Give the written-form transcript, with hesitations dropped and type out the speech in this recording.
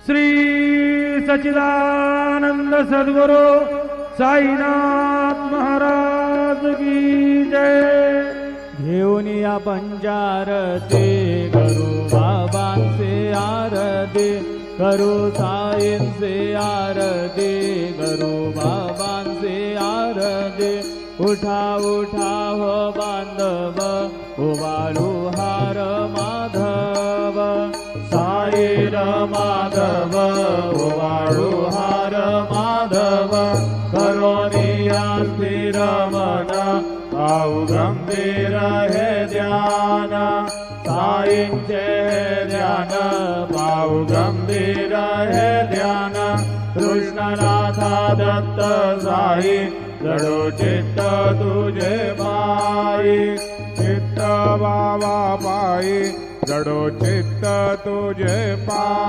श्री सच्चिदानंद सद्गुरु साईनाथ महाराज की जय। घेऊन या पंचारती करू बाबांचे आरती, करू साईंचे आरती, करू बाबांचे आरती। उठा उठा हो बांधव, उभारू हार माधव, साईर माधव उभारू हार माधव। करोनिया स्थिर मन, पाहू गंभीर हे ध्यान, साईंचे हे ध्यान, पाहू गंभीर हे ध्यान। कृष्णनाथा दत्त साई, जडो चित्त तुझे पायी, चित्त बाबा पायी, जडो चित्त तुझे पायी।